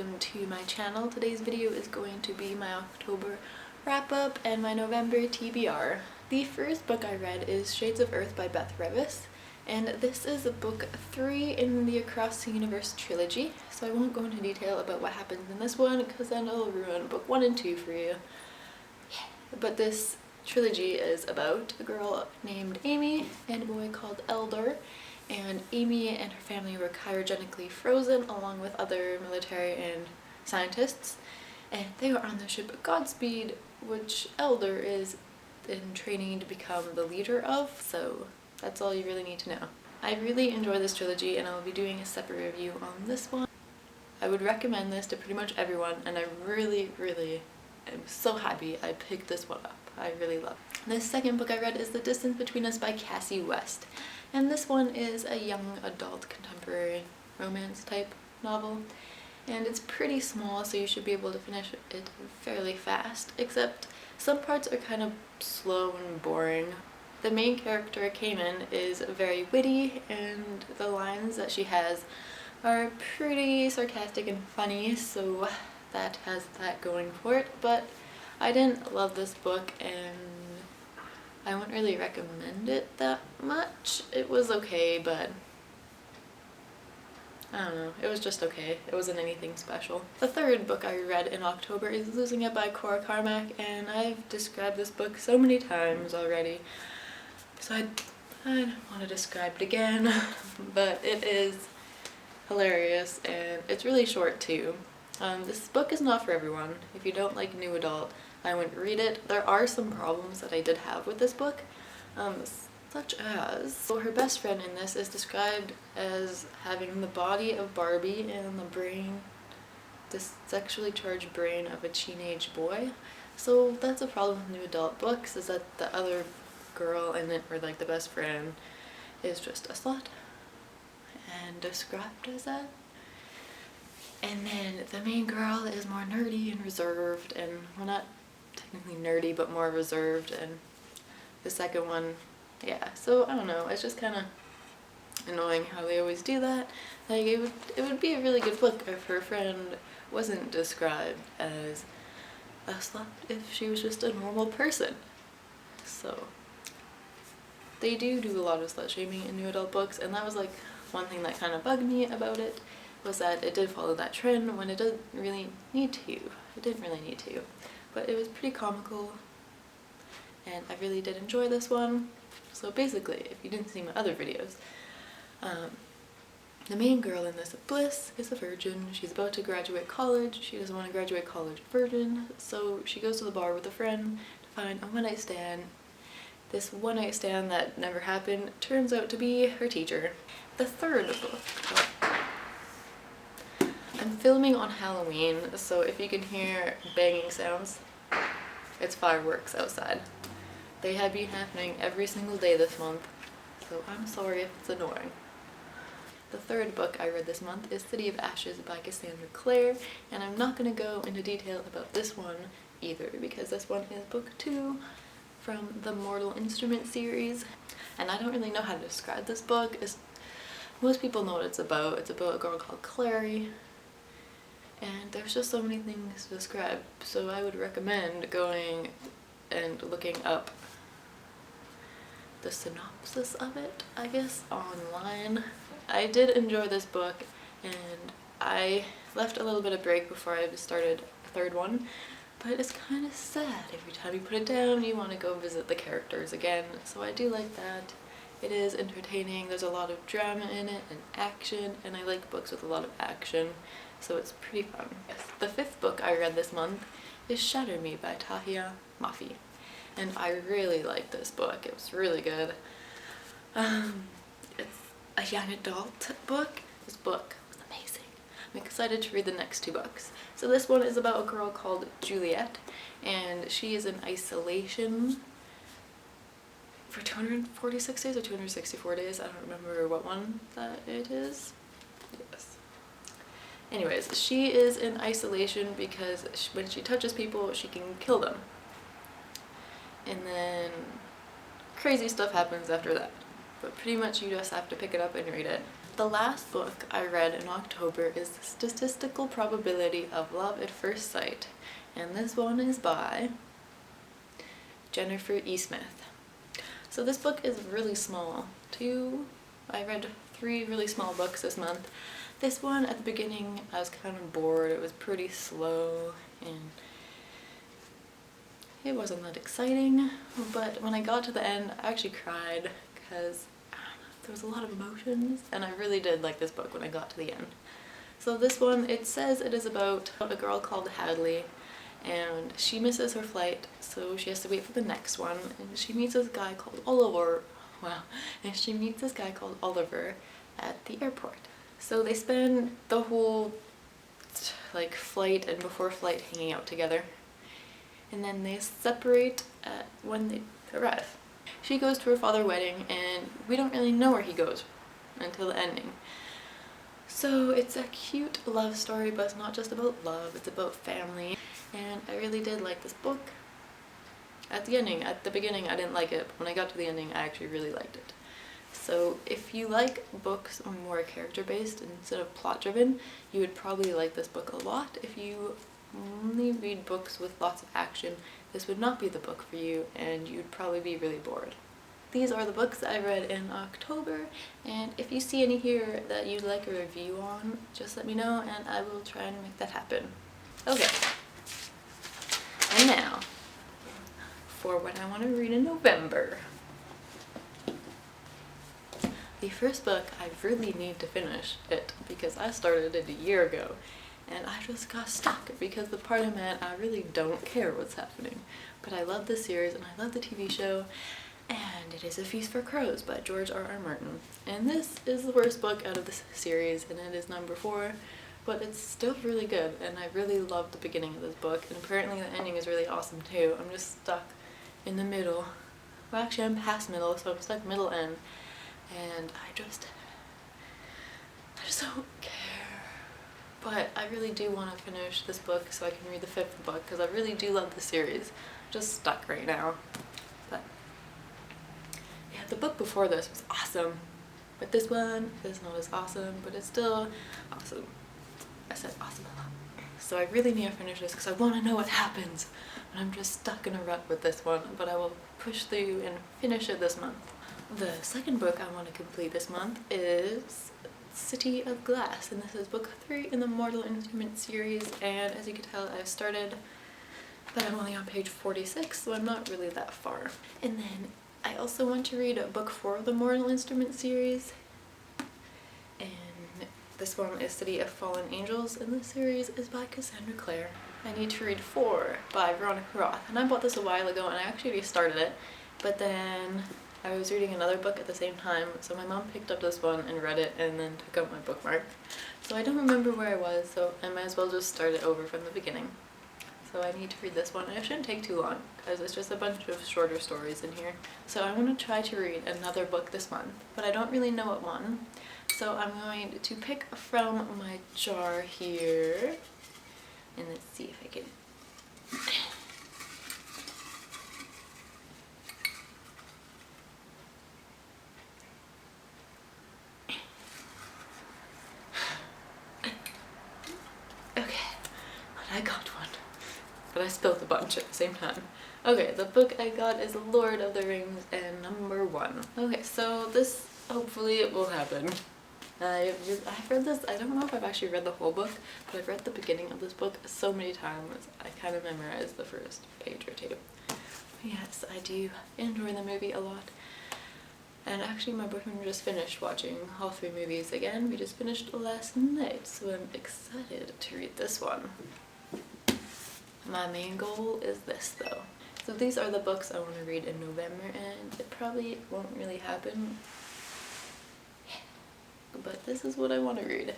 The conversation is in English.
welcome to my channel. Today's video is going to be my October wrap-up and my November TBR. The first book I read is Shades of Earth by Beth Revis, and this is book 3 in the Across the Universe trilogy, so I won't go into detail about what happens in this one because then it'll ruin book 1 and 2 for you. But this trilogy is about a girl named Amy and a boy called Elder, and Amy and her family were cryogenically frozen along with other military and scientists, and they were on the ship Godspeed, which Elder is in training to become the leader of, so that's all you really need to know. I really enjoy this trilogy and I'll be doing a separate review on this one. I would recommend this to pretty much everyone, and I really am so happy I picked this one up. I really love it. The second book I read is The Distance Between Us by Cassie West, and this one is a young adult contemporary romance type novel, and it's pretty small, so you should be able to finish it fairly fast, except some parts are kind of slow and boring. The main character, Cayman, is very witty, and the lines that she has are pretty sarcastic and funny, so that has that going for it. But I didn't love this book and I wouldn't really recommend it that much. It was okay, but I don't know, it was just okay. It wasn't anything special. The third book I read in October is Losing It by Cora Carmack, and I've described this book so many times already, so I don't want to describe it again, but it is hilarious and it's really short too. This book is not for everyone. If you don't like new adult, I wouldn't read it. There are some problems that I did have with this book, such as, so her best friend in this is described as having the body of Barbie and the sexually charged brain of a teenage boy. So that's a problem with new adult books, is that the other girl in it, or like the best friend, is just a slut and described as that. And then the main girl is more nerdy and reserved, and well, not technically nerdy, but more reserved, and the second one, yeah, so I don't know, it's just kind of annoying how they always do that. Like, it would be a really good book if her friend wasn't described as a slut, if she was just a normal person. So they do a lot of slut shaming in new adult books, and that was like one thing that kind of bugged me about it, was that it did follow that trend when it didn't really need to. It didn't really need to. But it was pretty comical, and I really did enjoy this one. So basically, if you didn't see my other videos, the main girl in this, Bliss, is a virgin. She's about to graduate college. She doesn't want to graduate college virgin, so she goes to the bar with a friend to find a one-night stand. This one-night stand that never happened turns out to be her teacher. The third book. I'm filming on Halloween, so if you can hear banging sounds, it's fireworks outside. They have been happening every single day this month, so I'm sorry if it's annoying. The third book I read this month is City of Ashes by Cassandra Clare, and I'm not going to go into detail about this one either, because this one is book 2 from the Mortal Instrument series, and I don't really know how to describe this book. Most people know what it's about. It's about a girl called Clary, and there's just so many things to describe, so I would recommend going and looking up the synopsis of it, I guess, online. I did enjoy this book, and I left a little bit of break before I started the third one, but it's kind of sad. Every time you put it down, you want to go visit the characters again, so I do like that. It is entertaining, there's a lot of drama in it and action, and I like books with a lot of action, so it's pretty fun. Yes. The fifth book I read this month is Shuttered Me by Tahia Mafi, and I really liked this book. It was really good. It's a young adult book. This book was amazing. I'm excited to read the next 2 books. So this one is about a girl called Juliet, and she is in isolation for 246 days or 264 days. I don't remember what one that it is. Yes. Anyways, she is in isolation because when she touches people, she can kill them. And then crazy stuff happens after that. But pretty much you just have to pick it up and read it. The last book I read in October is The Statistical Probability of Love at First Sight, and this one is by Jennifer E. Smith. So this book is really small. I read 3 really small books this month. This one, at the beginning, I was kind of bored. It was pretty slow and it wasn't that exciting, but when I got to the end, I actually cried because there was a lot of emotions, and I really did like this book when I got to the end. So this one, it says it is about a girl called Hadley, and she misses her flight, so she has to wait for the next one, and she meets this guy called Oliver. Wow. And she meets this guy called Oliver at the airport. So they spend the whole flight and before flight hanging out together, and then they separate when they arrive. She goes to her father's wedding, and we don't really know where he goes until the ending. So it's a cute love story, but it's not just about love, it's about family. And I really did like this book. At the beginning I didn't like it, but when I got to the ending I actually really liked it. So if you like books more character-based instead of plot-driven, you would probably like this book a lot. If you only read books with lots of action, this would not be the book for you, and you'd probably be really bored. These are the books I read in October, and if you see any here that you'd like a review on, just let me know and I will try and make that happen. Okay, and now for what I want to read in November. The first book, I really need to finish it because I started it a year ago and I just got stuck because the part I'm at, I really don't care what's happening. But I love this series and I love the TV show, and it is A Feast for Crows by George R.R. Martin. And this is the worst book out of this series, and it is number 4, but it's still really good, and I really loved the beginning of this book, and apparently the ending is really awesome too. I'm just stuck in the middle. Well, actually I'm past middle, so I'm stuck middle end, and I just don't care. But I really do want to finish this book so I can read the 5th book, because I really do love the series. I'm just stuck right now. But yeah, the book before this was awesome, but this one is not as awesome, but it's still awesome. I said awesome a lot. So I really need to finish this because I want to know what happens, and I'm just stuck in a rut with this one, but I will push through and finish it this month. The second book I want to complete this month is City of Glass, and this is book 3 in the Mortal Instruments series, and as you can tell I've started, but I'm only on page 46, so I'm not really that far. And then I also want to read book 4 of the Mortal Instruments series, and this one is City of Fallen Angels, and this series is by Cassandra Clare. I need to read 4 by Veronica Roth, and I bought this a while ago and I actually already started it, but then I was reading another book at the same time, so my mom picked up this one and read it and then took out my bookmark. So I don't remember where I was, so I might as well just start it over from the beginning. So I need to read this one, and it shouldn't take too long because it's just a bunch of shorter stories in here. So I want to try to read another book this month, but I don't really know what one. So I'm going to pick from my jar here, and let's see if I can... I got one, but I spilled a bunch at the same time. Okay, the book I got is Lord of the Rings and number 1. Okay, so this, hopefully it will happen. I've read this, I don't know if I've actually read the whole book, but I've read the beginning of this book so many times, I kind of memorized the first page or 2. Yes, I do enjoy the movie a lot. And actually my boyfriend just finished watching all 3 movies again. We just finished last night, so I'm excited to read this one. My main goal is this though. So these are the books I want to read in November, and it probably won't really happen. But this is what I want to read.